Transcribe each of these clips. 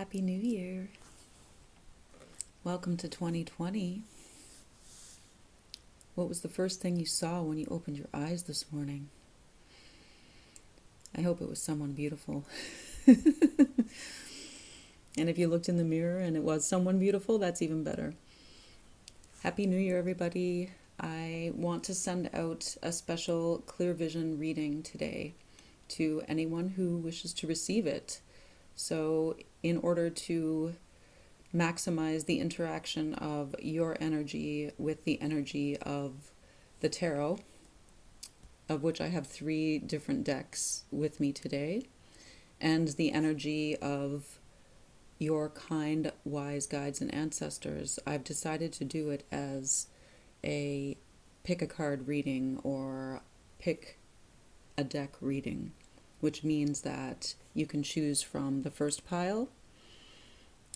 Happy New Year. Welcome to 2020. What was the first thing you saw when you opened your eyes this morning? I hope it was someone beautiful. And if you looked in the mirror and it was someone beautiful, that's even better. Happy New Year, everybody. I want to send out a special clear vision reading today to anyone who wishes to receive it. So in order to maximize the interaction of your energy with the energy of the tarot, of which I have 3 different decks with me today, and the energy of your kind, wise guides and ancestors, I've decided to do it as a pick a card reading or pick a deck reading, which means that you can choose from the first pile,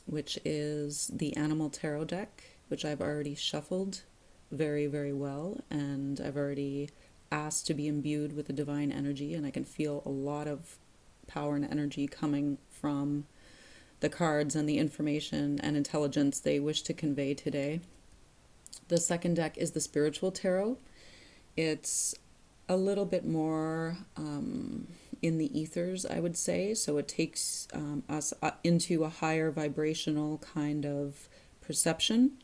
which is the Animal Tarot deck, which I've already shuffled very, very well, and I've already asked to be imbued with the divine energy, and I can feel a lot of power and energy coming from the cards and the information and intelligence they wish to convey today. The second deck is the Spiritual Tarot. It's a little bit more in the ethers, I would say. So it takes us into a higher vibrational kind of perception,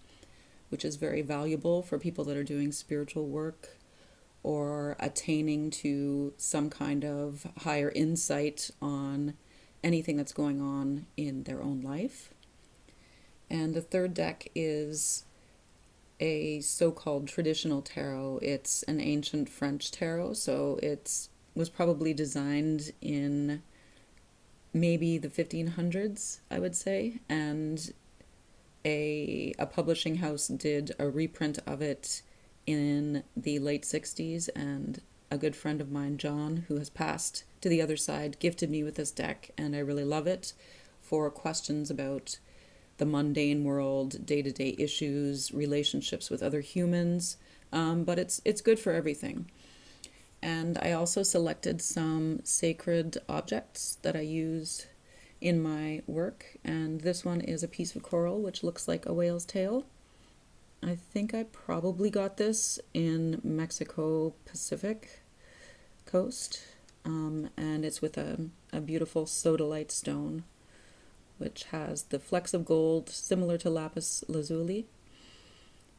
which is very valuable for people that are doing spiritual work or attaining to some kind of higher insight on anything that's going on in their own life. And the third deck is a so-called traditional tarot. It's an ancient French tarot, so it was probably designed in maybe the 1500s, I would say, and a publishing house did a reprint of it in the late 60s, and a good friend of mine, John, who has passed to the other side, gifted me with this deck, and I really love it for questions about the mundane world, day-to-day issues, relationships with other humans, but it's good for everything. And I also selected some sacred objects that I use in my work, and this one is a piece of coral which looks like a whale's tail. I think I probably got this in Mexico Pacific coast, and it's with a beautiful sodalite stone, which has the flecks of gold similar to lapis lazuli.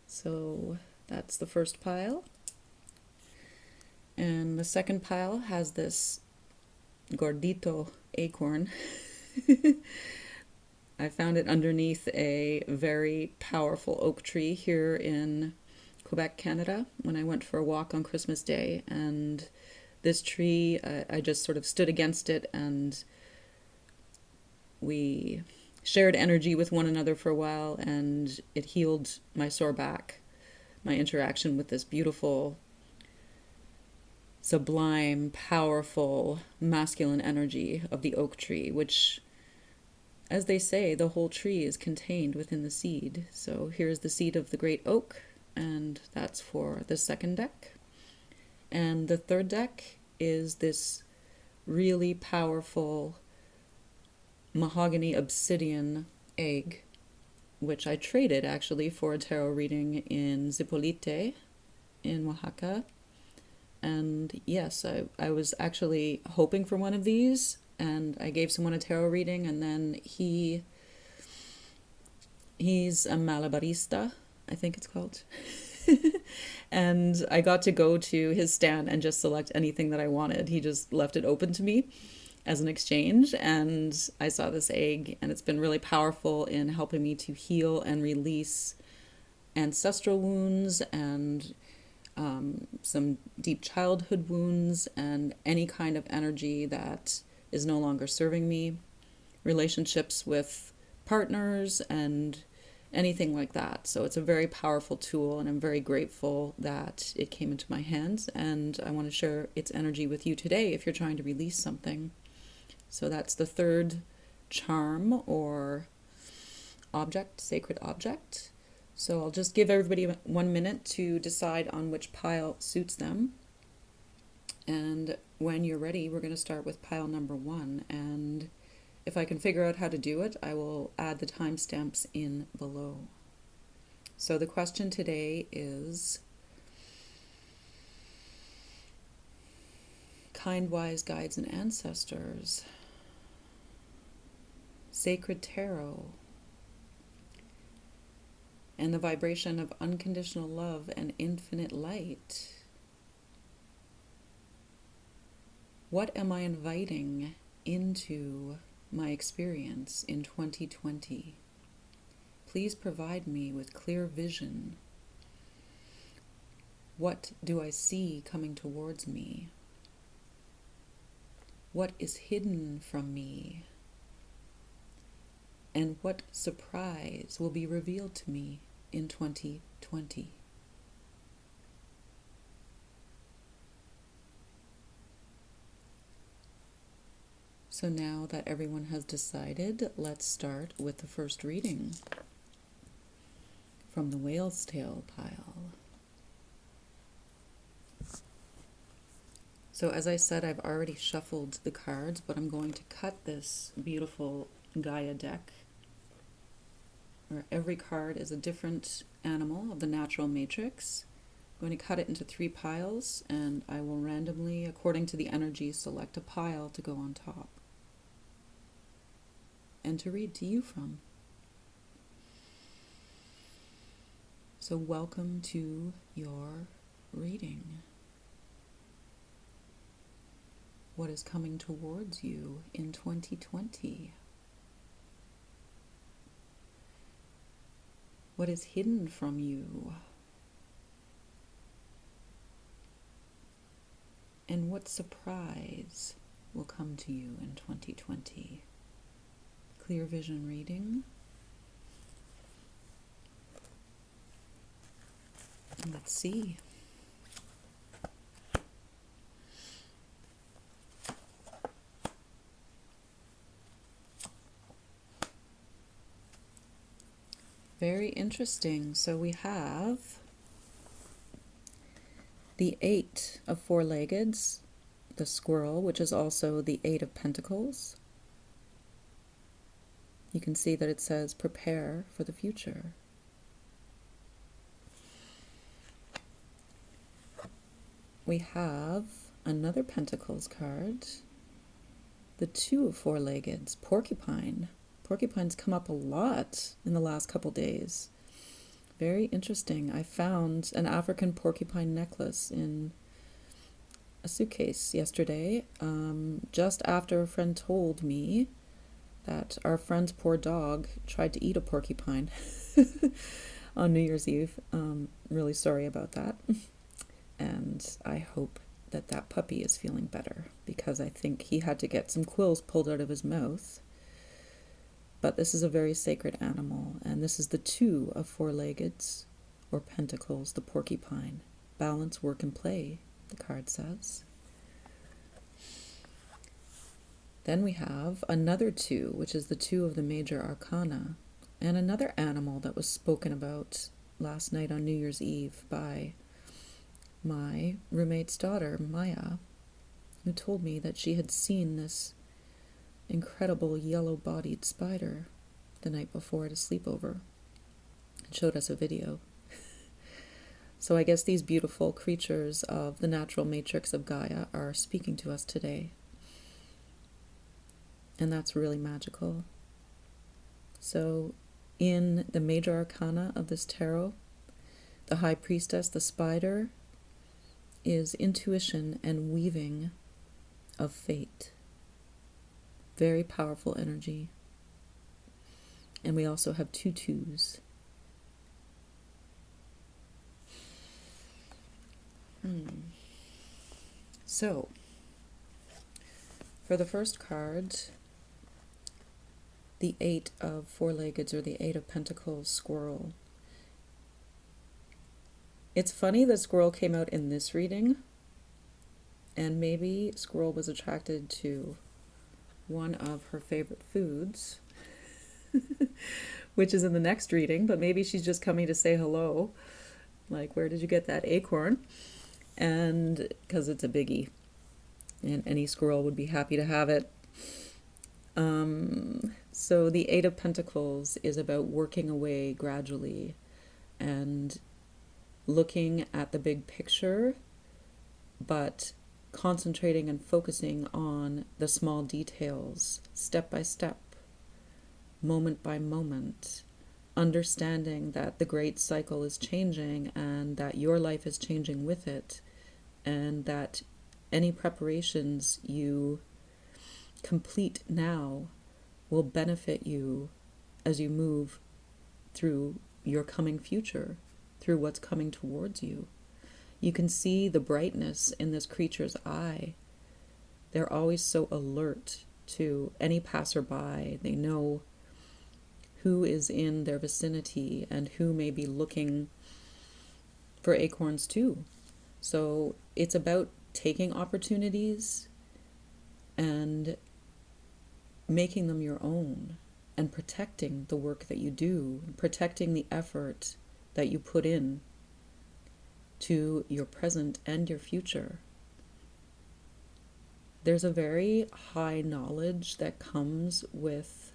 So that's the first pile. And the second pile has this gordito acorn. I found it underneath a very powerful oak tree here in Quebec, Canada, when I went for a walk on Christmas Day. And this tree, I just sort of stood against it, and we shared energy with one another for a while, and it healed my sore back, my interaction with this beautiful, sublime, powerful, masculine energy of the oak tree, which, as they say, the whole tree is contained within the seed. So here's the seed of the great oak, and that's for the second deck. And the third deck is this really powerful mahogany obsidian egg, which I traded actually for a tarot reading in Zipolite in Oaxaca. And yes, I was actually hoping for one of these, and I gave someone a tarot reading, and then he's a malabarista, I think it's called. And I got to go to his stand and just select anything that I wanted. He just left it open to me as an exchange, and I saw this egg, and it's been really powerful in helping me to heal and release ancestral wounds and some deep childhood wounds and any kind of energy that is no longer serving me, relationships with partners and anything like that. So it's a very powerful tool, and I'm very grateful that it came into my hands, and I want to share its energy with you today if you're trying to release something. So that's the third charm or object, sacred object. So I'll just give everybody 1 minute to decide on which pile suits them. And when you're ready, we're going to start with pile number 1. And if I can figure out how to do it, I will add the timestamps in below. So the question today is, kind, wise guides and ancestors, sacred tarot, and the vibration of unconditional love and infinite light. What am I inviting into my experience in 2020? Please provide me with clear vision. What do I see coming towards me? What is hidden from me? And what surprise will be revealed to me in 2020? So now that everyone has decided, let's start with the first reading from the Whale's Tail pile. So as I said, I've already shuffled the cards, but I'm going to cut this beautiful Gaia deck, where every card is a different animal of the natural matrix. I'm going to cut it into 3 piles, and I will randomly, according to the energy, select a pile to go on top and to read to you from. So welcome to your reading. What is coming towards you in 2020? What is hidden from you? And what surprise will come to you in 2020? Clear vision reading. Let's see. Very interesting. So we have the 8 of 4-leggeds, the squirrel, which is also the 8 of pentacles. You can see that it says prepare for the future. We have another pentacles card, the 2 of 4-leggeds, porcupine. Porcupines come up a lot in the last couple days. Very interesting. I found an African porcupine necklace in a suitcase yesterday, just after a friend told me that our friend's poor dog tried to eat a porcupine on New Year's Eve. Really sorry about that. And I hope that that puppy is feeling better, because I think he had to get some quills pulled out of his mouth. But this is a very sacred animal, and this is the 2 of 4-leggeds, or pentacles, the porcupine. Balance, work, and play, the card says. Then we have another 2, which is the 2 of the major arcana, and another animal that was spoken about last night on New Year's Eve by my roommate's daughter, Maya, who told me that she had seen this incredible yellow-bodied spider the night before at a sleepover, and showed us a video. So I guess these beautiful creatures of the natural matrix of Gaia are speaking to us today. And that's really magical. So in the major arcana of this tarot, the high priestess, the spider, is intuition and weaving of fate. Very powerful energy. And we also have 2 2s. So, for the first card, the 8 of 4-leggeds, or the 8 of pentacles, squirrel. It's funny that squirrel came out in this reading, and maybe squirrel was attracted to one of her favorite foods, which is in the next reading, but maybe she's just coming to say hello. Like, where did you get that acorn? And because it's a biggie, and any squirrel would be happy to have it. So the Eight of Pentacles is about working away gradually and looking at the big picture, but concentrating and focusing on the small details, step by step, moment by moment, understanding that the great cycle is changing and that your life is changing with it, and that any preparations you complete now will benefit you as you move through your coming future, through what's coming towards you. You can see the brightness in this creature's eye. They're always so alert to any passerby. They know who is in their vicinity and who may be looking for acorns too. So it's about taking opportunities and making them your own, and protecting the work that you do, protecting the effort that you put in to your present and your future. There's a very high knowledge that comes with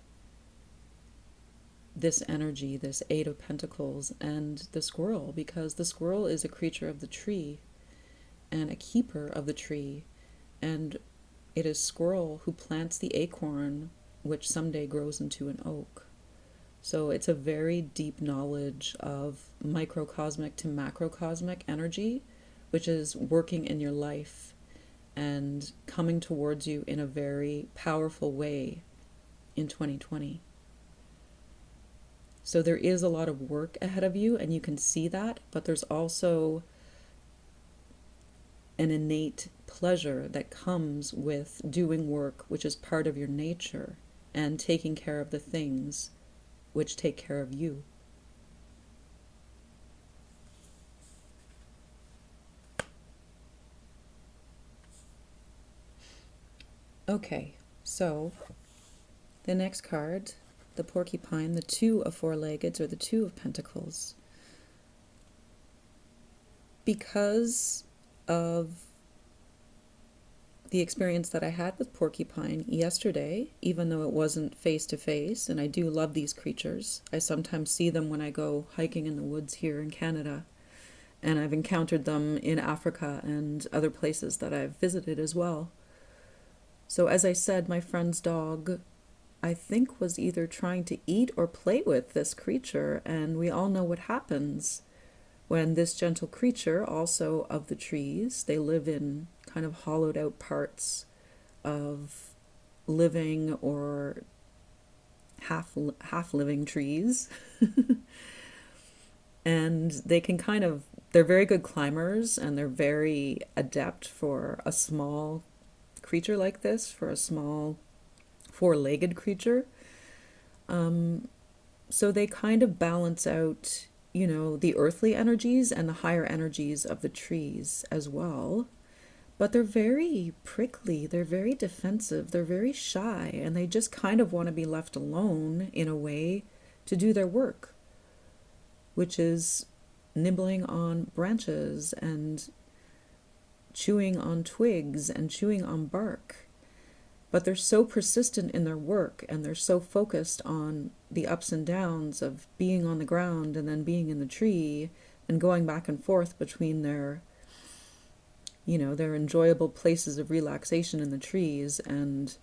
this energy, this Eight of Pentacles, and the squirrel, because the squirrel is a creature of the tree and a keeper of the tree, and it is squirrel who plants the acorn, which someday grows into an oak. So it's a very deep knowledge of microcosmic to macrocosmic energy, which is working in your life and coming towards you in a very powerful way in 2020. So there is a lot of work ahead of you, and you can see that, but there's also an innate pleasure that comes with doing work which is part of your nature and taking care of the things which take care of you. Okay, so the next card, the porcupine, the Two of Four-Leggeds, or the Two of Pentacles. Because of the experience that I had with porcupine yesterday, even though it wasn't face to face, and I do love these creatures. I sometimes see them when I go hiking in the woods here in Canada, and I've encountered them in Africa and other places that I've visited as well. So as I said, my friend's dog, I think, was either trying to eat or play with this creature, and we all know what happens when this gentle creature, also of the trees, they live in kind of hollowed out parts of living or half living trees. And they can they're very good climbers, and they're very adept for a small creature like this, for a small four-legged creature. So they kind of balance out, the earthly energies and the higher energies of the trees as well. But they're very prickly, they're very defensive, they're very shy, and they just kind of want to be left alone in a way to do their work, which is nibbling on branches and chewing on twigs and chewing on bark. But they're so persistent in their work, and they're so focused on the ups and downs of being on the ground and then being in the tree and going back and forth between their enjoyable places of relaxation in the trees and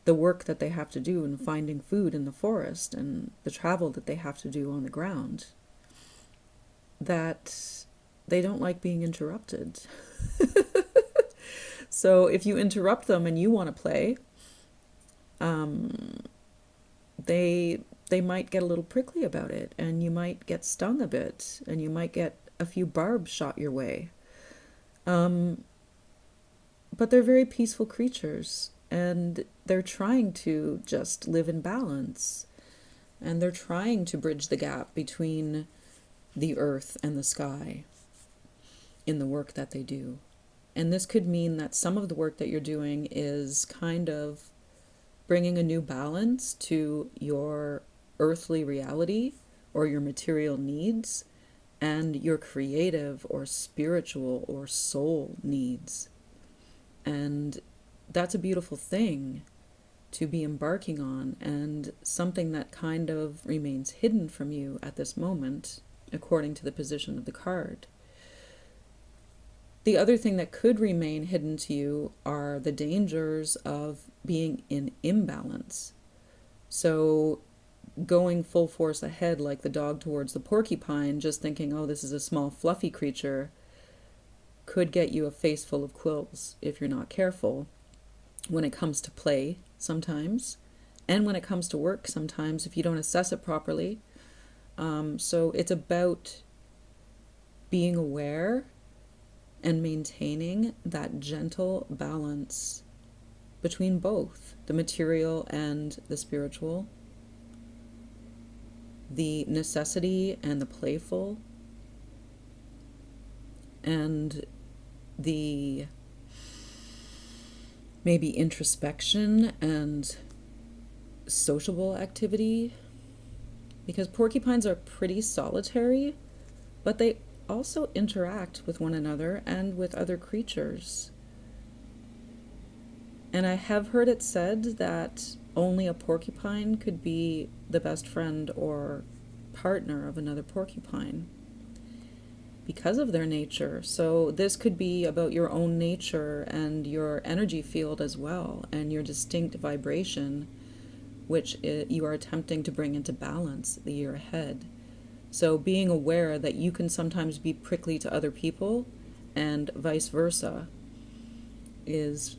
the work that they have to do in finding food in the forest and the travel that they have to do on the ground, that they don't like being interrupted. So if you interrupt them and you want to play, they might get a little prickly about it, and you might get stung a bit, and you might get a few barbs shot your way. But they're very peaceful creatures, and they're trying to just live in balance, and they're trying to bridge the gap between the earth and the sky in the work that they do. And this could mean that some of the work that you're doing is kind of bringing a new balance to your earthly reality or your material needs and your creative or spiritual or soul needs. And that's a beautiful thing. to be embarking on, and something that kind of remains hidden from you at this moment, according to the position of the card. The other thing that could remain hidden to you are the dangers of being in imbalance. So going full force ahead like the dog towards the porcupine, just thinking, oh, this is a small fluffy creature, could get you a face full of quills if you're not careful when it comes to play sometimes, and when it comes to work sometimes if you don't assess it properly. So it's about being aware and maintaining that gentle balance between both the material and the spiritual, the necessity and the playful, and the maybe introspection and sociable activity, because porcupines are pretty solitary, but they also interact with one another and with other creatures. And I have heard it said that only a porcupine could be the best friend or partner of another porcupine because of their nature. So this could be about your own nature and your energy field as well, and your distinct vibration, which you are attempting to bring into balance the year ahead. So being aware that you can sometimes be prickly to other people and vice versa is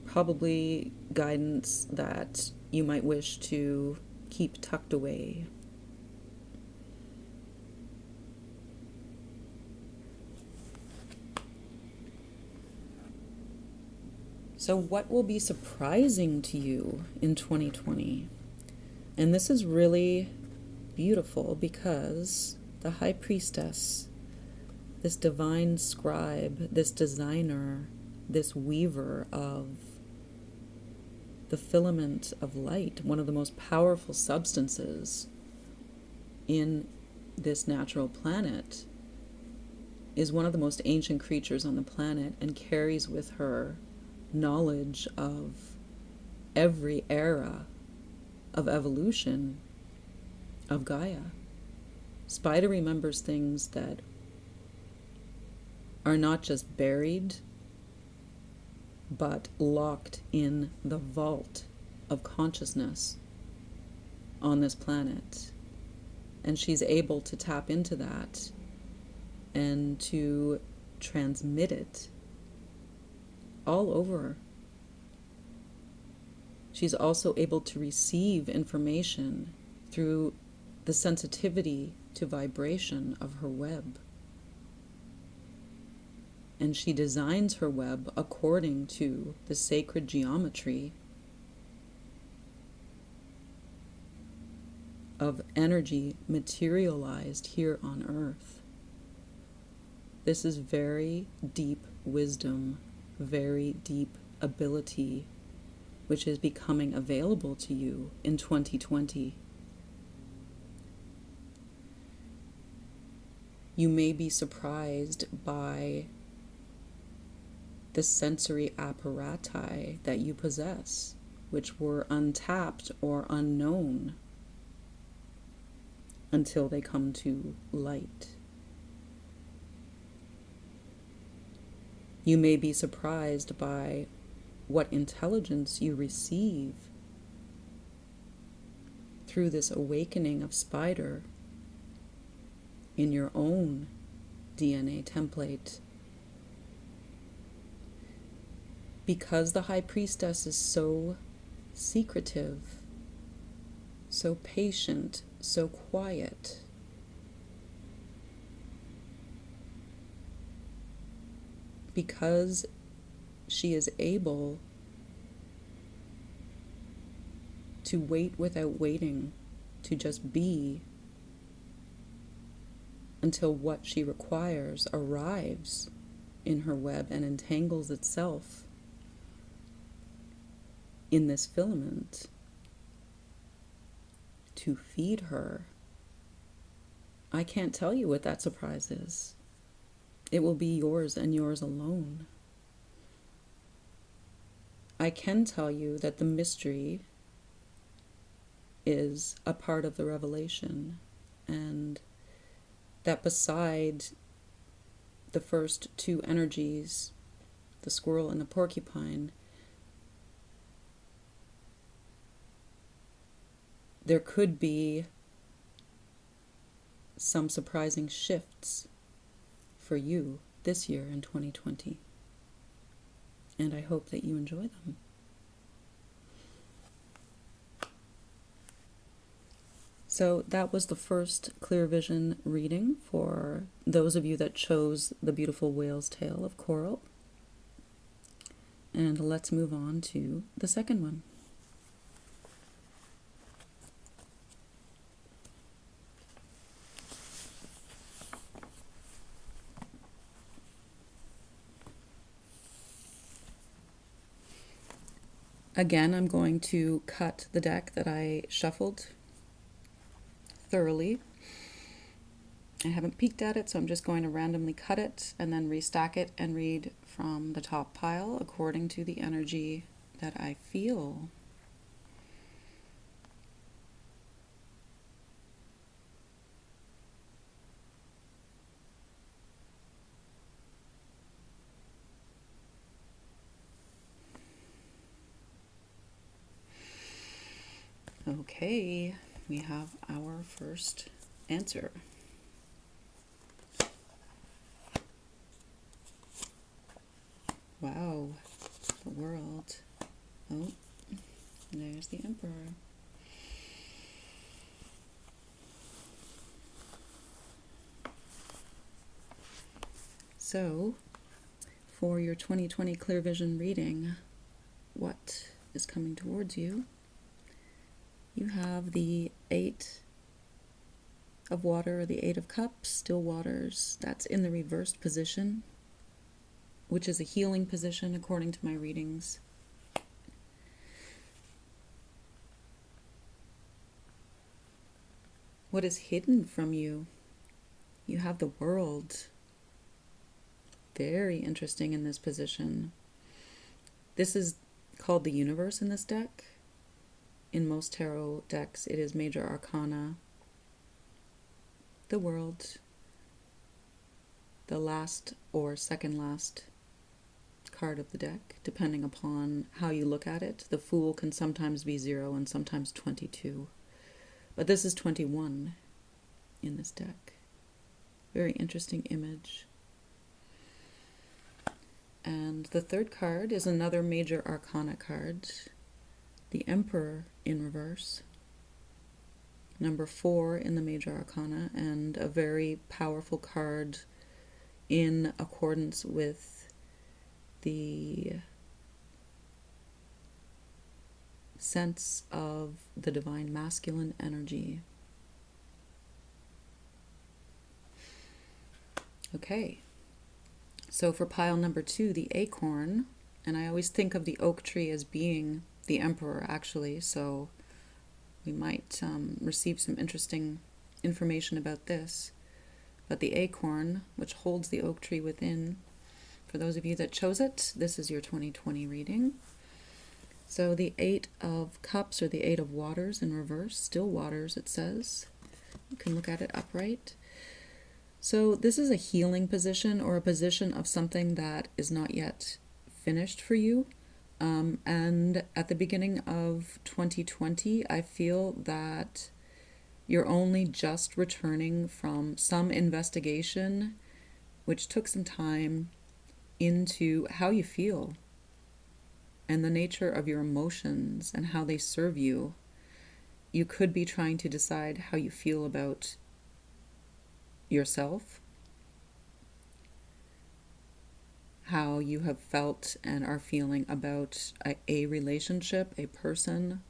probably guidance that you might wish to keep tucked away. So what will be surprising to you in 2020? And this is really beautiful because the High Priestess, this divine scribe, this designer, this weaver of the filament of light, one of the most powerful substances in this natural planet, is one of the most ancient creatures on the planet and carries with her knowledge of every era of evolution of Gaia. Spider remembers things that are not just buried, but locked in the vault of consciousness on this planet. And she's able to tap into that and to transmit it all over. She's also able to receive information through the sensitivity to vibration of her web. And she designs her web according to the sacred geometry of energy materialized here on Earth. This is very deep wisdom, very deep ability, which is becoming available to you in 2020. You may be surprised by the sensory apparati that you possess, which were untapped or unknown until they come to light. You may be surprised by what intelligence you receive through this awakening of spider in your own DNA template. Because the High Priestess is so secretive, so patient, so quiet, because she is able to wait without waiting, to just be until what she requires arrives in her web and entangles itself in this filament to feed her. I can't tell you what that surprise is. It will be yours and yours alone. I can tell you that the mystery is a part of the revelation, and that beside the first two energies, the squirrel and the porcupine, there could be some surprising shifts for you this year in 2020. And I hope that you enjoy them. So that was the first clear vision reading for those of you that chose the beautiful whale's tail of coral. And let's move on to the second one. Again, I'm going to cut the deck that I shuffled thoroughly. I haven't peeked at it, so I'm just going to randomly cut it and then restack it and read from the top pile according to the energy that I feel. Okay, we have our first answer. Wow, the world. Oh, there's the Emperor. So, for your 2020 clear vision reading, what is coming towards you? You have the 8 of water, or the 8 of cups, still waters. That's in the reversed position, which is a healing position according to my readings. What is hidden from you? You have the world. Very interesting in this position. This is called the universe in this deck. In most tarot decks, it is major arcana, the world, the last or second last card of the deck, depending upon how you look at it. The Fool can sometimes be 0 and sometimes 22. But this is 21 in this deck. Very interesting image. And the third card is another major arcana card, the Emperor in reverse, number 4 in the major arcana, and a very powerful card in accordance with the sense of the divine masculine energy. Okay, so for pile number 2, the acorn, and I always think of the oak tree as being the Emperor, actually, so we might receive some interesting information about this. But the acorn, which holds the oak tree within, for those of you that chose it, this is your 2020 reading. So the 8 of cups, or the 8 of waters in reverse, still waters it says. You can look at it upright. So this is a healing position, or a position of something that is not yet finished for you. And at the beginning of 2020, I feel that you're only just returning from some investigation, which took some time, into how you feel and the nature of your emotions and how they serve you. You could be trying to decide how you feel about yourself, how you have felt and are feeling about a relationship, a person,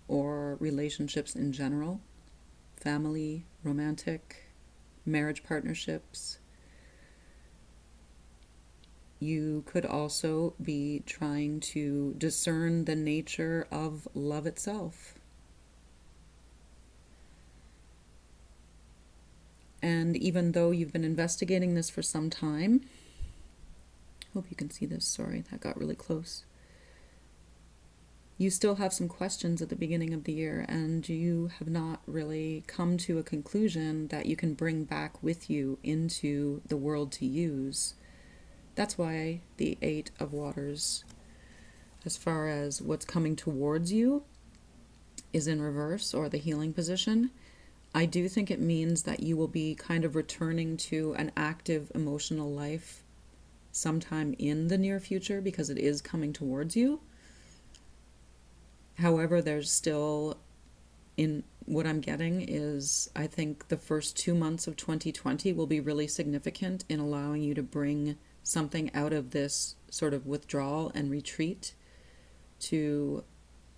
or relationships in general, family, romantic, marriage partnerships. You could also be trying to discern the nature of love itself. And even though you've been investigating this for some time, hope you can see this, sorry, that got really close. you still have some questions at the beginning of the year, and you have not really come to a conclusion that you can bring back with you into the world to use. That's why the Eight of Waters, as far as what's coming towards you, is in reverse, or the healing position. I do think it means that you will be kind of returning to an active emotional life sometime in the near future, because it is coming towards you. However, there's still, in what I'm getting is, I think the first 2 months of 2020 will be really significant in allowing you to bring something out of this sort of withdrawal and retreat to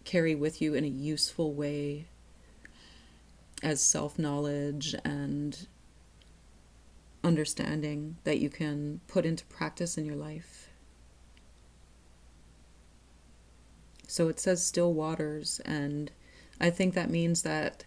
carry with you in a useful way as self-knowledge and understanding that you can put into practice in your life. So it says still waters, and I think that means that